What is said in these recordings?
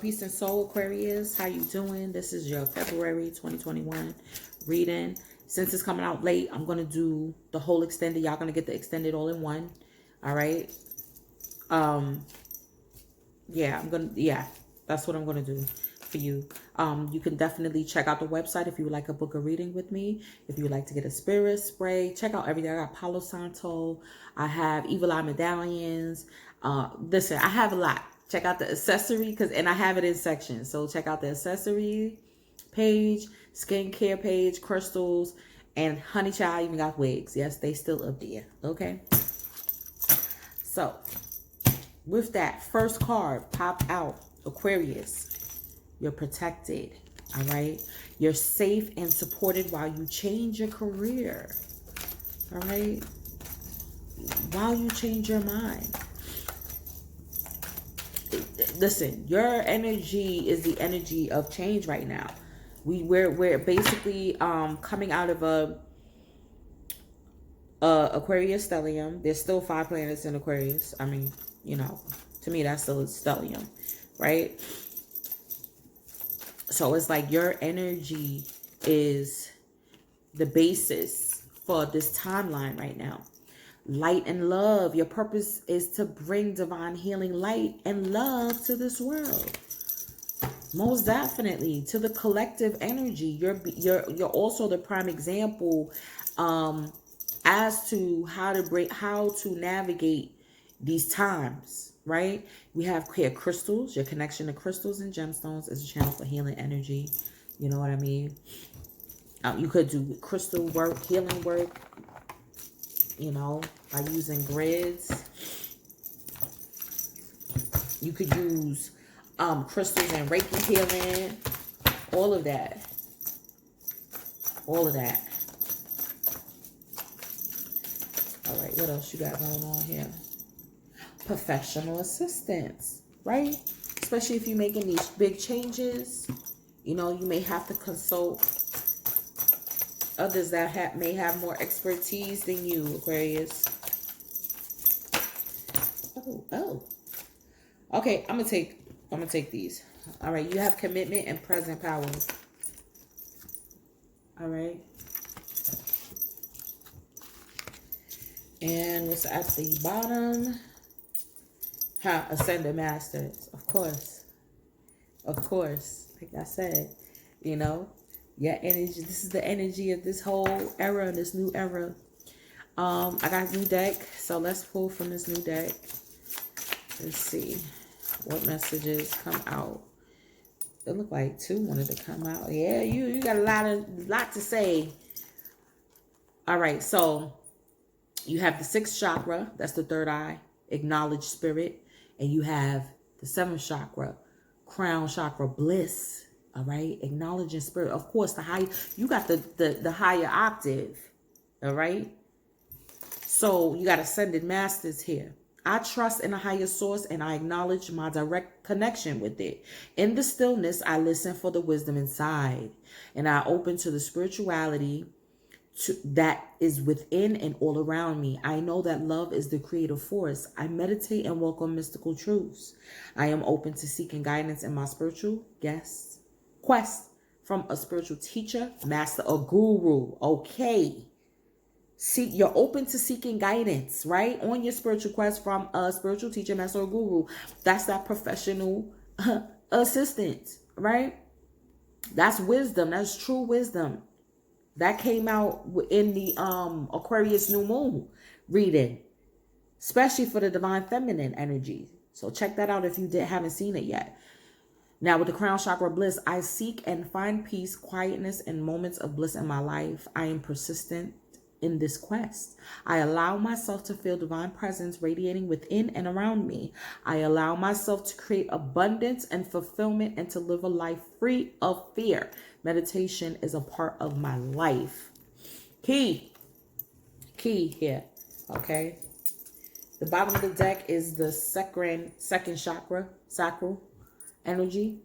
peace and soul, Aquarius. How you doing? This is your February 2021 reading. Since it's coming out late, I'm going to do the whole extended. Y'all going to get the extended all in one. All right. Yeah, that's what I'm going to do for you. You can definitely check out the website if you would like a book of reading with me. If you would like to get a spirit spray, check out everything. I got Palo Santo. I have Evil Eye medallions. Listen, I have a lot. Check out the accessory and I have it in sections. So check out the accessory page, skincare page, crystals, and honey child. I even got wigs. Yes, they still up there. Okay. So with that, first card pop out, Aquarius. You're protected. All right. You're safe and supported while you change your career. All right. While you change your mind. Listen, your energy is the energy of change right now. We're basically coming out of a Aquarius stellium. There's still 5 planets in Aquarius. I mean, you know, to me that's still a stellium, right? So it's like your energy is the basis for this timeline right now. Light and love. Your purpose is to bring divine healing, light and love to this world. Most definitely to the collective energy. You're also the prime example as to how to navigate these times, right? We have here crystals. Your connection to crystals and gemstones is a channel for healing energy. You know what I mean? You could do crystal work, healing work, you know, by using grids. You could use crystals and Reiki healing. All of that. All of that. All right, what else you got going on here? Professional assistance, right? Especially if you're making these big changes. You know, you may have to consult others that may have more expertise than you, Aquarius. Oh. Okay, I'm gonna take these. All right, you have commitment and present power. All right. And what's at the bottom? Ascended Masters. Of course. Of course. Like I said, you know, your energy. This is the energy of this whole era, this new era. I got a new deck. So let's pull from this new deck. Let's see what messages come out. It looked like 2 wanted to come out. Yeah, you got a lot to say. All right, so you have the 6th chakra. That's the 3rd eye. Acknowledge spirit. And you have the 7th chakra, crown chakra, bliss. All right, acknowledging spirit. Of course, you got the higher octave. All right. So you got ascended masters here. I trust in a higher source and I acknowledge my direct connection with it. In the stillness, I listen for the wisdom inside, and I open to the spirituality that is within and all around me. I know that love is the creative force. I meditate and welcome mystical truths. I am open to seeking guidance in my spiritual quest from a spiritual teacher, master, or guru. Okay. See, you're open to seeking guidance, right? On your spiritual quest from a spiritual teacher, master, or guru. That's that professional assistant, right? That's wisdom. That's true wisdom. That came out in the Aquarius new moon reading, especially for the divine feminine energy. So check that out if you haven't seen it yet. Now with the crown chakra bliss, I seek and find peace, quietness, and moments of bliss in my life. I am persistent in this quest. I allow myself to feel divine presence radiating within and around me. I allow myself to create abundance and fulfillment and to live a life free of fear. Meditation is a part of my life. Key here, okay? The bottom of the deck is the second chakra, sacral energy.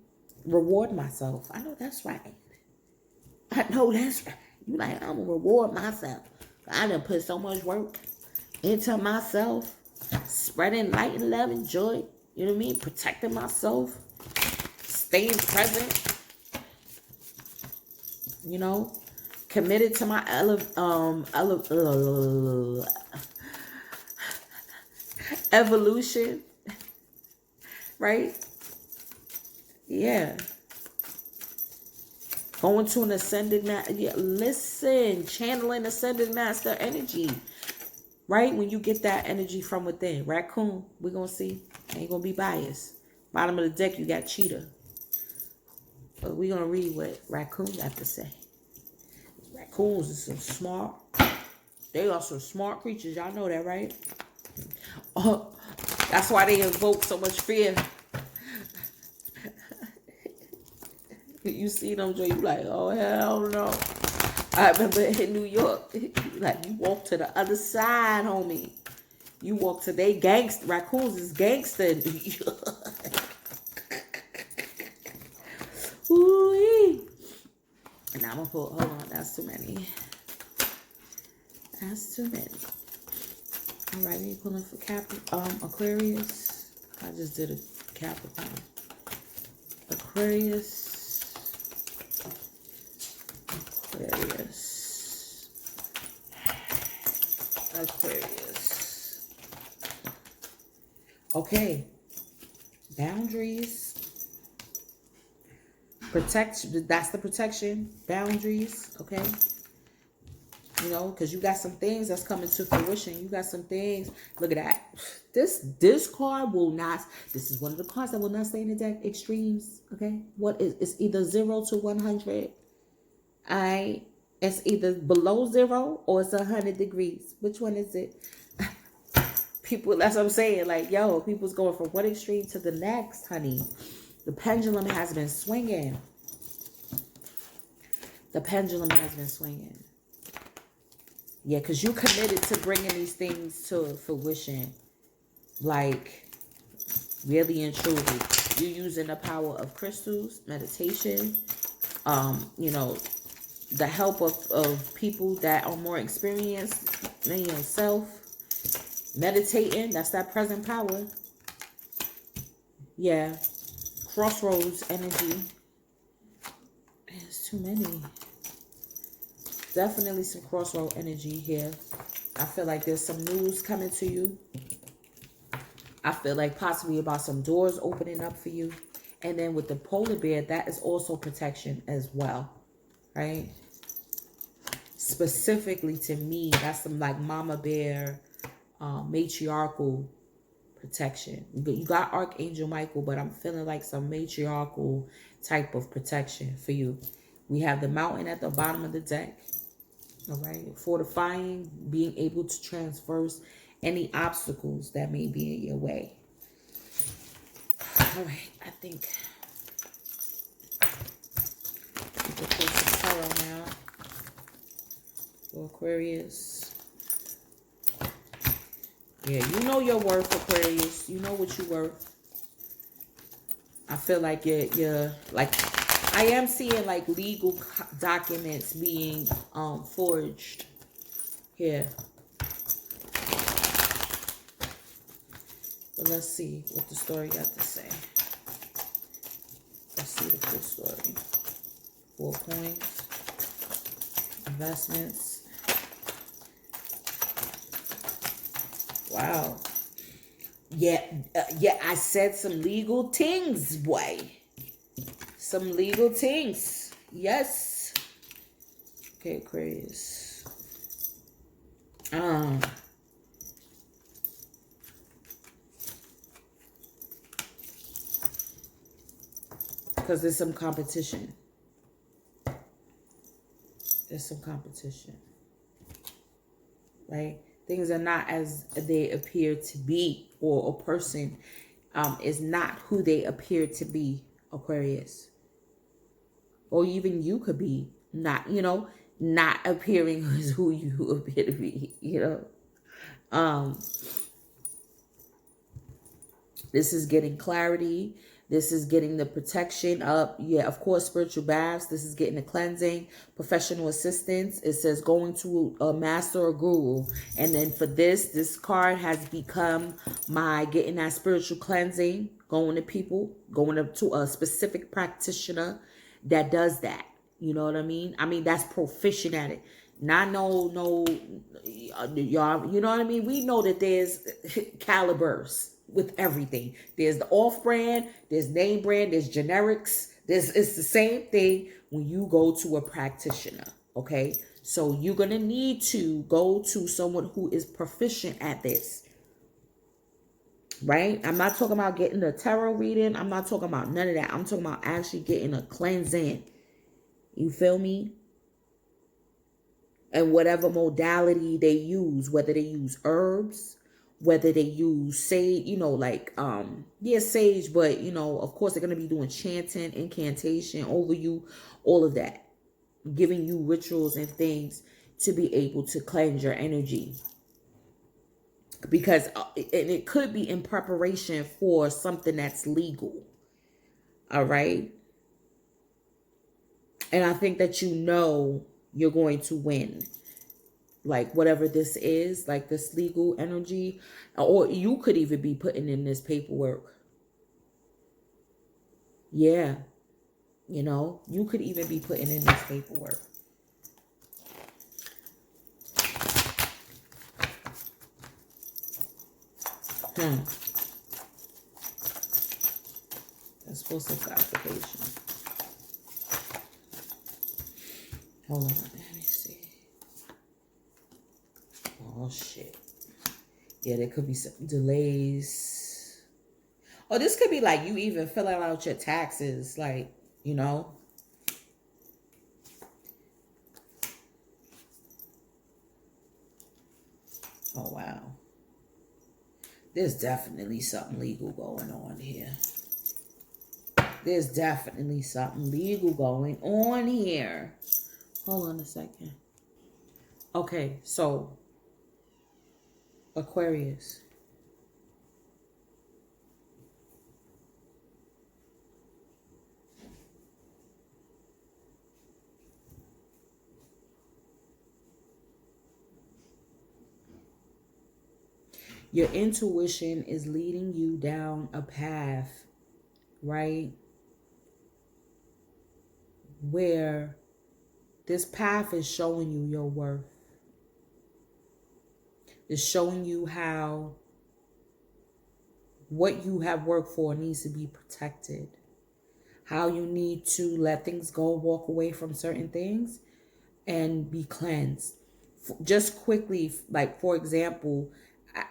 Reward myself. I know that's right. You like, I'm gonna reward myself. I done put so much work into myself, spreading light and love and joy. You know what I mean? Protecting myself. staying present, you know, committed to my evolution, right? Yeah. Going to an ascended master. Yeah, listen, channeling ascended master energy. Right? When you get that energy from within. Raccoon, we're going to see. Ain't going to be biased. Bottom of the deck, you got cheetah. But we're going to read what Raccoon got to say. Raccoons are some smart. They are some smart creatures. Y'all know that, right? Oh, that's why they invoke so much fear. You see them, Joe, you like, oh, hell no. I remember in New York, like, you walk to the other side, homie. You walk to they gangster. Raccoons is gangster in New York. Ooh-wee. And I'm gonna put, hold on, that's too many. That's too many. All right, we pulling for Aquarius. I just did a Capricorn. Aquarius. Aquarius. Okay. Boundaries. That's the protection. Boundaries. Okay. You know, because you got some things that's coming to fruition. You got some things. Look at that. This card will not. This is one of the cards that will not stay in the deck. Extremes. Okay. What is? It's either 0 to 100. It's either below 0 or it's 100 degrees. Which one is it? People, that's what I'm saying. Like, yo, people's going from one extreme to the next, honey. The pendulum has been swinging. The pendulum has been swinging. Yeah, because you committed to bringing these things to fruition. Like, really and truly. You're using the power of crystals, meditation, you know, the help of people that are more experienced than yourself. Meditating, that's that present power. Yeah. Crossroads energy. There's too many. Definitely some crossroad energy here. I feel like there's some news coming to you. I feel like possibly about some doors opening up for you. And then with the polar bear, that is also protection as well. Right? Specifically to me, that's some like mama bear, matriarchal protection. You got Archangel Michael, but I'm feeling like some matriarchal type of protection for you. We have the mountain at the bottom of the deck. All right. Fortifying, being able to traverse any obstacles that may be in your way. All right. I think we can pull some tarot now for Aquarius. Yeah, you know your worth, Aquarius. You know what you're worth. I feel like you're like, I am seeing like legal documents being forged here. But let's see what the story got to say. Let's see the full story. 4 coins. Investments. Wow. Yeah, I said some legal things, boy. Some legal things. Yes. Okay, Aquarius. Because there's some competition. There's some competition. Right? Things are not as they appear to be, or a person is not who they appear to be, Aquarius. Or even you could be not, you know, not appearing as who you appear to be, you know. This is getting clarity. This is getting the protection up. Yeah, of course, spiritual baths. This is getting the cleansing, professional assistance. It says going to a master or guru. And then for this card has become my getting that spiritual cleansing, going to people, going up to a specific practitioner that does that. You know what I mean? I mean, that's proficient at it. Not no, y'all, you know what I mean? We know that there's calibers with everything. There's the off-brand, there's name brand, there's generics. It's the same thing when you go to a practitioner, okay? So you're going to need to go to someone who is proficient at this, right? I'm not talking about getting a tarot reading. I'm not talking about none of that. I'm talking about actually getting a cleansing. You feel me? And whatever modality they use, whether they use herbs, whether they use sage, you know, like, yeah, sage, but, you know, of course, they're going to be doing chanting, incantation over you, all of that, giving you rituals and things to be able to cleanse your energy. Because and it could be in preparation for something that's legal. All right. And I think that you know you're going to win. Like whatever this is, like this legal energy, or you could even be putting in this paperwork. Yeah. You know, you could even be putting in this paperwork. That's supposed to be application. Hold on, let me see. Oh shit. Yeah, there could be some delays. Oh, this could be like you even filling out your taxes, like, you know. Oh wow. There's definitely something legal going on here. There's definitely something legal going on here. Hold on a second. Okay, so Aquarius. Your intuition is leading you down a path, right? Where this path is showing you your worth. It's showing you how what you have worked for needs to be protected. How you need to let things go, walk away from certain things, and be cleansed. Just quickly, like for example,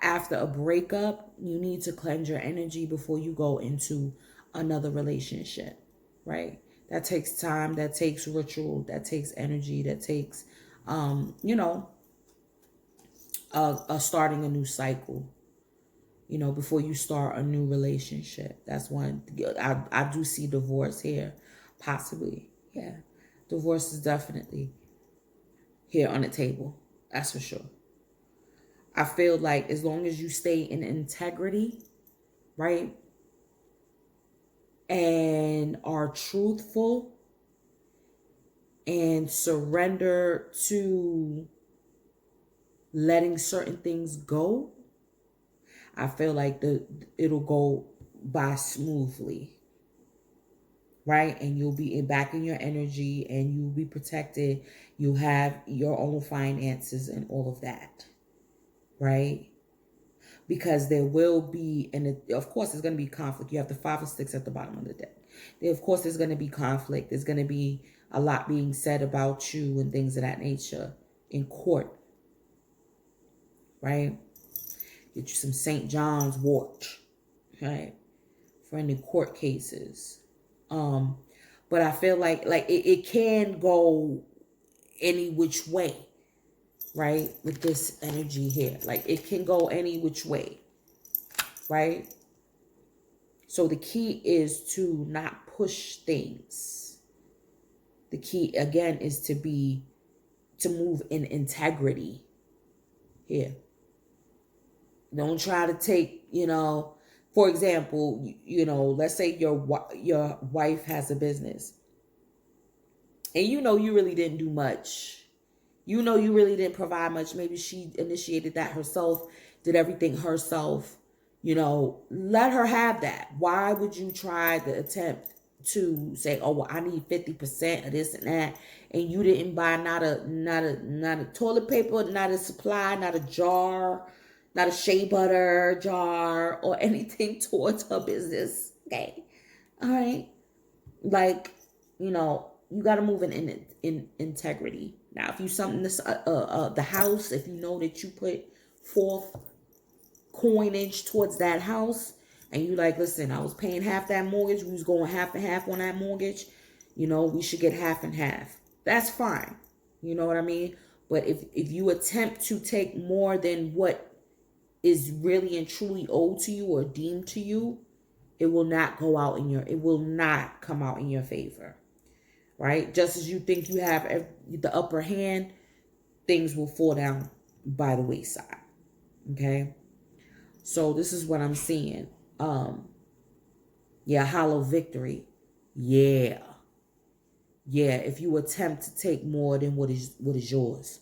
after a breakup, you need to cleanse your energy before you go into another relationship, right? That takes time, that takes ritual, that takes energy, that takes, you know, starting a new cycle, you know, before you start a new relationship. That's one. I do see divorce here, possibly. Yeah, divorce is definitely here on the table. That's for sure. I feel like as long as you stay in integrity, right, and are truthful and surrender to letting certain things go, I feel like it'll go by smoothly, right? And you'll be back in your energy and you'll be protected. You'll have your own finances and all of that, right? Because there will be, and of course there's going to be conflict. You have the 5 of Sticks at the bottom of the deck. Of course there's going to be conflict. There's going to be a lot being said about you and things of that nature in court, right? Get you some St. John's wort, right? For any court cases. But I feel like it can go any which way, right? With this energy here. Like it can go any which way, right? So the key is to not push things. The key, again, is to move in integrity here. Don't try to take, you know, For example, let's say your wife has a business, and you really didn't do much. You really didn't provide much. Maybe she initiated that herself, did everything herself. Let her have that. Why would you try the attempt to say, oh, well, I need 50% of this and that, and you didn't buy not a toilet paper, not a supply, not a jar, not a shea butter jar, or anything towards her business? Okay, all right. Like, you got to move in integrity. Now, if you something this the house, if you know that you put forth coinage towards that house, and you like, listen, I was paying half that mortgage, we was going half and half on that mortgage, we should get half and half. That's fine. You know what I mean? But if you attempt to take more than what is really and truly owed to you or deemed to you, it will not come out in your favor. Right? Just as you think you have the upper hand, things will fall down by the wayside. Okay? So this is what I'm seeing. Hollow victory. Yeah. If you attempt to take more than what is yours.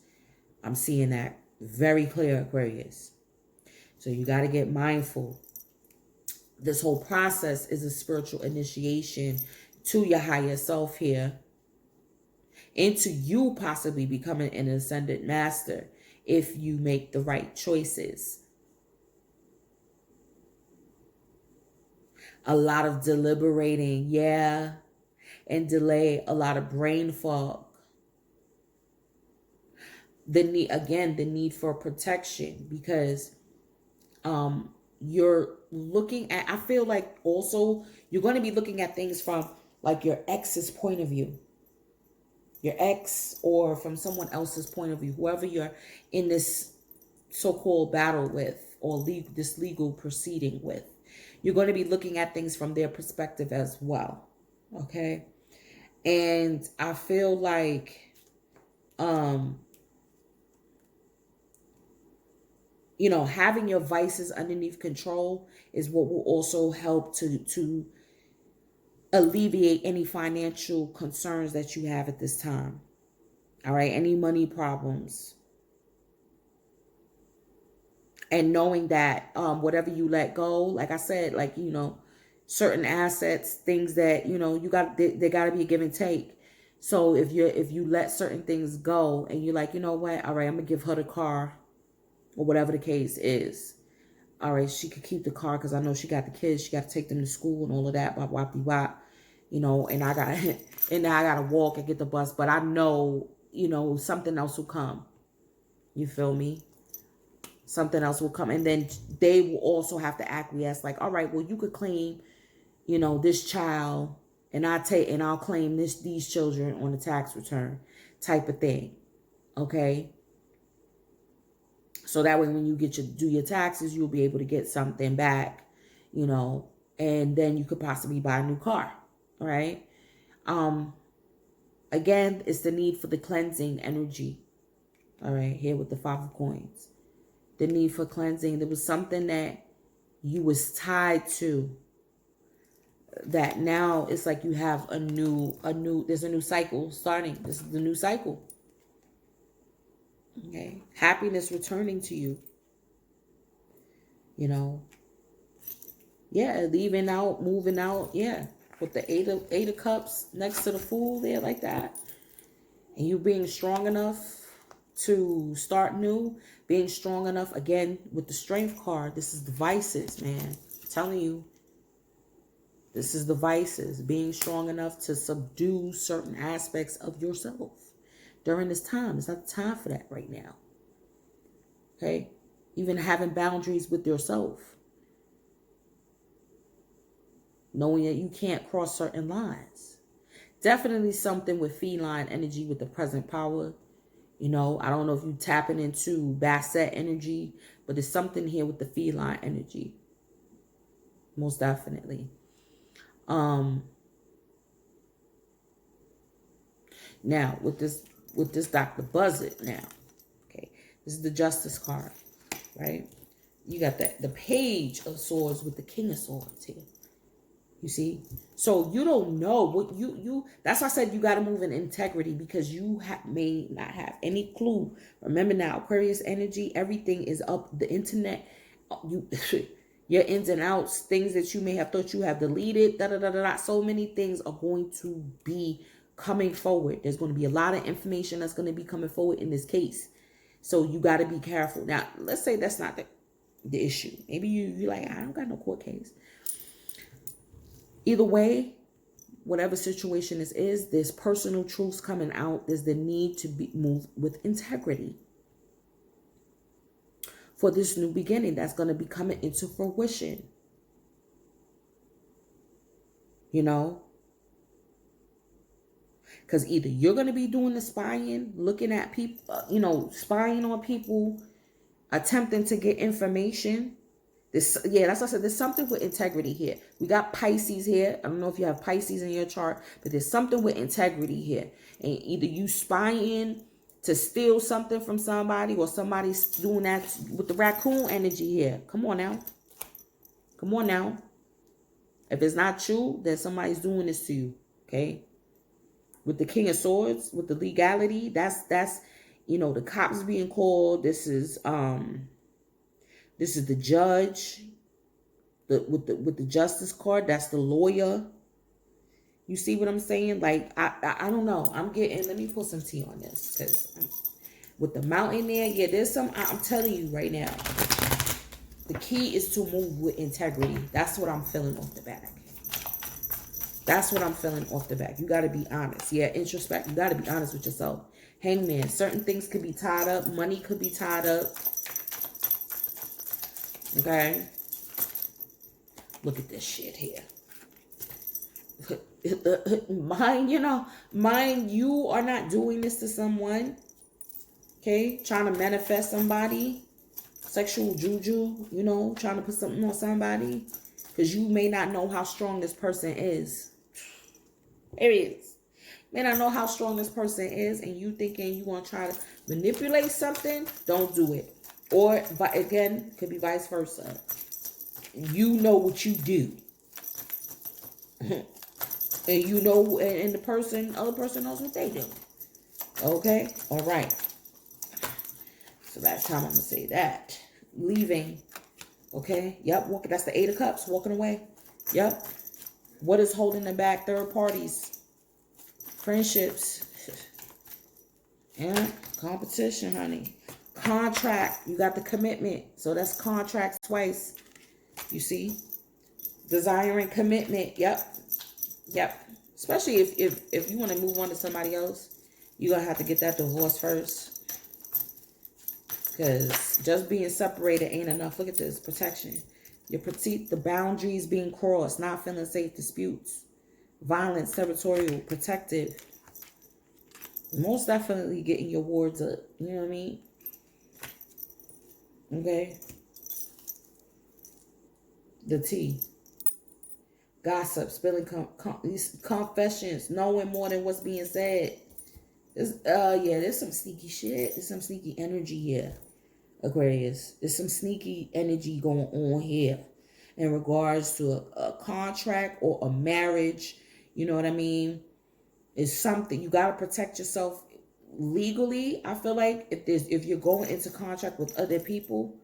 I'm seeing that very clear, Aquarius. So you got to get mindful. This whole process is a spiritual initiation to your higher self here, into you possibly becoming an ascended master if you make the right choices. A lot of deliberating, and delay, a lot of brain fog. The need for protection, because you're looking at, I feel like also you're going to be looking at things from like your ex's point of view. Your ex, or from someone else's point of view, whoever you're in this so-called battle with, or this legal proceeding with. You're going to be looking at things from their perspective as well. Okay? And I feel like having your vices underneath control is what will also help to alleviate any financial concerns that you have at this time. All right, any money problems. And knowing that whatever you let go, like I said, like, certain assets, things that, they got to be a give and take. So if you let certain things go and you're like, you know what, all right, I'm going to give her the car, or whatever the case is. All right, she could keep the car because I know she got the kids. She got to take them to school and all of that, bop, wop, wop. And now I got to walk and get the bus. But I know, something else will come. You feel me? Something else will come. And then they will also have to acquiesce like, all right, well, you could claim, this child, and I'll claim these children on the tax return type of thing. Okay? So that way when you do your taxes, you'll be able to get something back, and then you could possibly buy a new car. All right. Again, it's the need for the cleansing energy. All right. Here with the 5 of coins, the need for cleansing. There was something that you was tied to, that now it's like you have there's a new cycle starting. This is the new cycle. Okay. Happiness returning to you. Leaving out, moving out. Yeah. With the eight of cups next to the Fool there, like that. And you being strong enough to start new. Being strong enough, again, with the Strength card. This is the vices, man. I'm telling you. This is the vices. Being strong enough to subdue certain aspects of yourself during this time. It's not the time for that right now. Okay? Even having boundaries with yourself. Knowing that you can't cross certain lines. Definitely something with feline energy with the present power. I don't know if you're tapping into Basset energy, but there's something here with the feline energy. Most definitely. Now with this Dr. Buzzard now. Okay. This is the Justice card, right? You got the Page of Swords with the King of Swords here. You see? So you don't know what that's why I said you got to move in integrity, because you may not have any clue. Remember now, Aquarius energy, everything is up. The internet, you your ins and outs, things that you may have thought you have deleted, so many things are going to be coming forward. There's going to be a lot of information that's going to be coming forward in this case. So you got to be careful. Now, let's say that's not the issue. Maybe you're like, I don't got no court case. Either way, whatever situation this is, there's personal truths coming out. There's the need to be moved with integrity for this new beginning that's going to be coming into fruition. You know? Because either you're going to be doing the spying, looking at people, spying on people, attempting to get information. That's what I said. There's something with integrity here. We got Pisces here. I don't know if you have Pisces in your chart, but there's something with integrity here. And either you spying to steal something from somebody, or somebody's doing that with the raccoon energy here. Come on now. Come on now. If it's not you, then somebody's doing this to you. Okay? With the King of Swords, with the legality, that's the cops being called. This is the judge, with the justice card. That's the lawyer. You see what I'm saying? Like, I don't know. Let me put some tea on this, because with the mountain there, there's some. I'm telling you right now, the key is to move with integrity. That's what I'm feeling off the back. That's what I'm feeling off the back. You got to be honest. Yeah, introspect. You got to be honest with yourself. Hangman. Certain things could be tied up. Money could be tied up. Okay? Look at this shit here. Mind you are not doing this to someone. Okay? Trying to manifest somebody. Sexual juju. Trying to put something on somebody. Because you may not know how strong this person is. There it is. May not know how strong this person is, and you thinking you want to try to manipulate something. Don't do it. Or, but again, could be vice versa. You know what you do. And and the other person knows what they do. Okay? All right. So last time I'm going to say that. Leaving. Okay? Yep. That's the 8 of Cups. Walking away. Yep. What is holding them back? Third parties. Friendships. Yeah. Competition, honey. Contract. You got the commitment. So that's contracts twice. You see? Desiring commitment. Yep. Especially if you want to move on to somebody else, you're going to have to get that divorce first. Because just being separated ain't enough. Look at this. Protection. Your petite, the boundaries being crossed. Not feeling safe. Disputes. Violence. Territorial. Protective. Most definitely getting your wards up. You know what I mean? Okay. The T. Gossip. Spilling confessions. Knowing more than what's being said. There's some sneaky shit. There's some sneaky energy here, Aquarius. There's some sneaky energy going on here in regards to a contract or a marriage. You know what I mean? It's something you got to protect yourself legally. I feel like if you're going into contract with other people,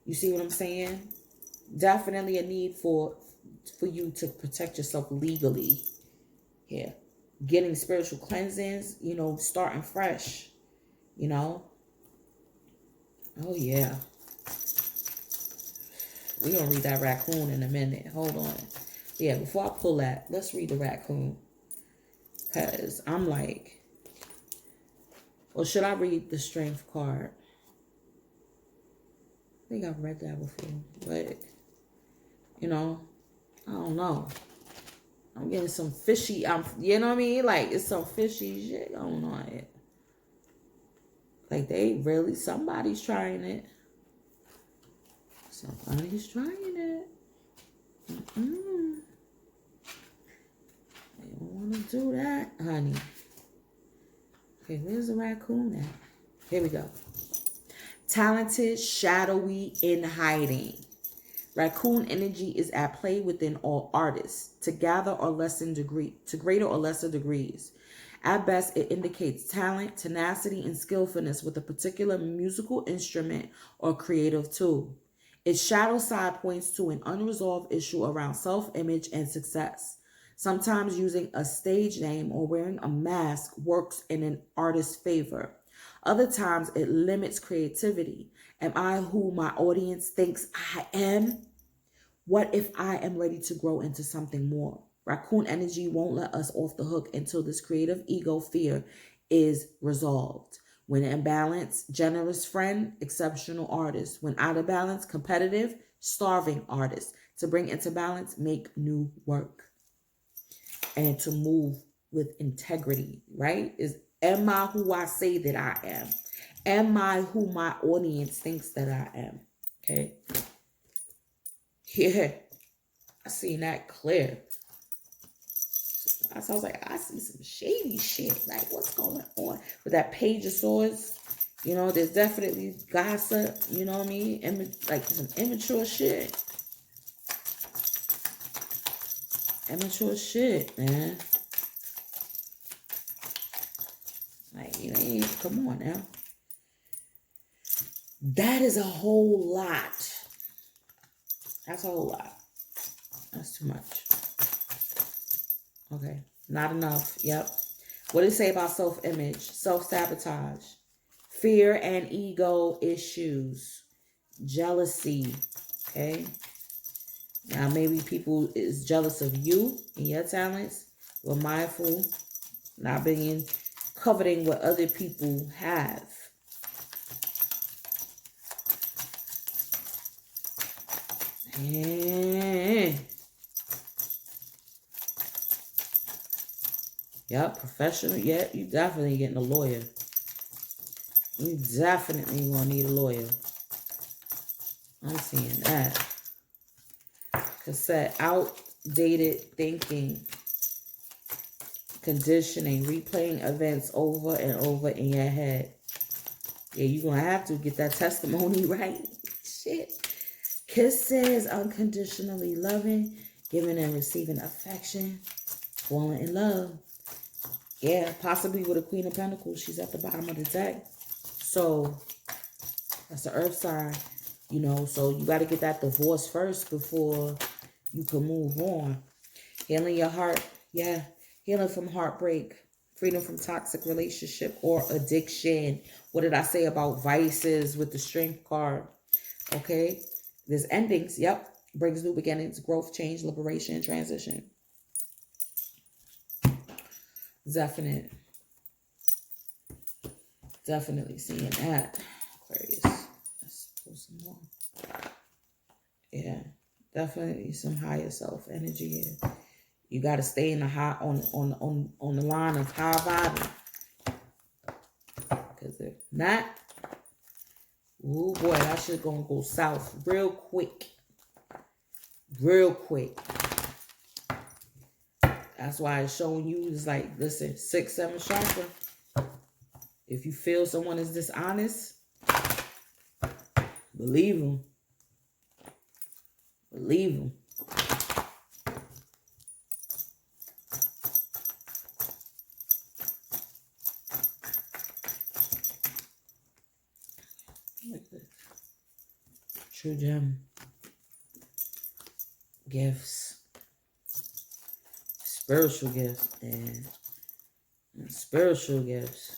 you see what I'm saying? Definitely a need for you to protect yourself legally here. Getting spiritual cleansings, starting fresh, Oh, yeah. We're going to read that raccoon in a minute. Hold on. Yeah, before I pull that, let's read the raccoon. Because I'm like, or should I read the strength card? I think I've read that before. But, I don't know. I'm getting some fishy, you know what I mean? Like, it's some fishy shit going on here. Like, somebody's trying it. Somebody's trying it. They don't want to do that, honey. Okay, where's the raccoon at? Here we go. Talented, shadowy, in hiding. Raccoon energy is at play within all artists, to greater or lesser degrees. At best, it indicates talent, tenacity, and skillfulness with a particular musical instrument or creative tool. Its shadow side points to an unresolved issue around self-image and success. Sometimes using a stage name or wearing a mask works in an artist's favor. Other times it limits creativity. Am I who my audience thinks I am? What if I am ready to grow into something more? Raccoon energy won't let us off the hook until this creative ego fear is resolved. When in balance, generous friend, exceptional artist. When out of balance, competitive, starving artist. To bring into balance, make new work. And to move with integrity, right? Am I who I say that I am? Am I who my audience thinks that I am? Okay. Yeah, I seen that clear. I was like, I see some shady shit. Like, what's going on with that Page of Swords? You know, there's definitely gossip. You know what I mean? Like some immature shit. Immature shit, man. Like, you know, come on now. That is a whole lot. That's a whole lot. That's too much. Okay. Not enough. Yep. What did it say about self-image? Self-sabotage. Fear and ego issues. Jealousy. Okay. Now, maybe people is jealous of you and your talents. We're mindful. Not being coveting what other people have. Yep, professional. Yeah, you definitely getting a lawyer. You definitely gonna need a lawyer. I'm seeing that. Cassette, outdated thinking, conditioning, replaying events over and over in your head. Yeah, you're gonna have to get that testimony right. Shit. Kisses, unconditionally loving, giving and receiving affection, falling in love. Yeah, possibly with a Queen of Pentacles. She's at the bottom of the deck. So, that's the earth sign. You know, so you got to get that divorce first before you can move on. Healing your heart. Yeah, healing from heartbreak. Freedom from toxic relationship or addiction. What did I say about vices with the Strength card? Okay. There's endings. Yep. Brings new beginnings, growth, change, liberation, transition. Definitely seeing that. Aquarius. Let's pull some more. Yeah. Definitely some higher self energy here. You got to stay in the high on the line of high vibing. Because if not, oh boy, that shit gonna go south real quick. Real quick. That's why it's showing you is like, listen, 6, 7 chakra. If you feel someone is dishonest, believe them. Believe them. True gem. Gifts. Spiritual gifts. And spiritual gifts.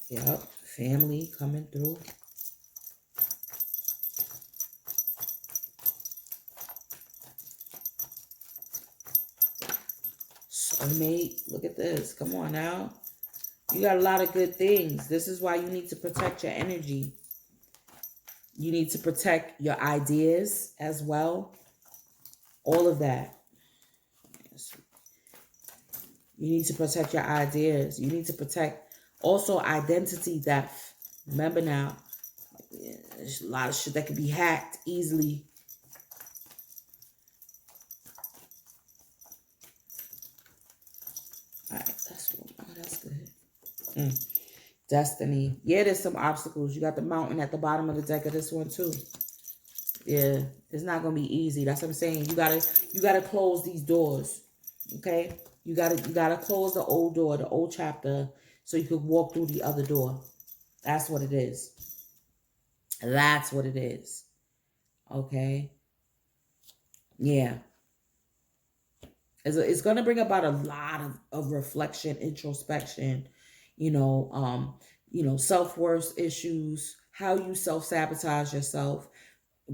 Yep. Family coming through. Soulmate. Look at this. Come on now. You got a lot of good things. This is why you need to protect your energy. You need to protect your ideas as well. All of that. You need to protect your ideas. You need to protect also identity theft. Remember now, there's a lot of shit that can be hacked easily. All right, that's good. Oh, that's good. Destiny. Yeah, there's some obstacles. You got the mountain at the bottom of the deck of this one too. Yeah, it's not gonna be easy. That's what I'm saying. You gotta close these doors. Okay? You gotta close the old door, the old chapter, so you can walk through the other door. That's what it is. That's what it is. Okay? Yeah. It's going to bring about a lot of reflection, introspection, self-worth issues, how you self-sabotage yourself,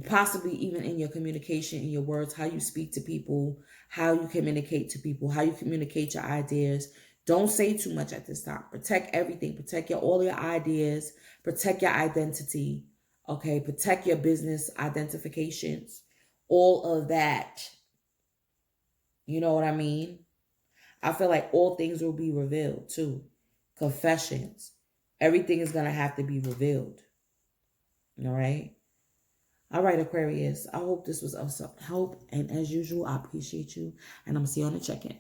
possibly even in your communication, in your words, how you speak to people, how you communicate to people, how you communicate your ideas. Don't say too much at this time. Protect everything. Protect all your ideas. Protect your identity. Okay? Protect your business identifications. All of that. You know what I mean? I feel like all things will be revealed too. Confessions. Everything is going to have to be revealed. All right? All right, Aquarius. I hope this was of some help. And as usual, I appreciate you. And I'm going to see you on the check-in.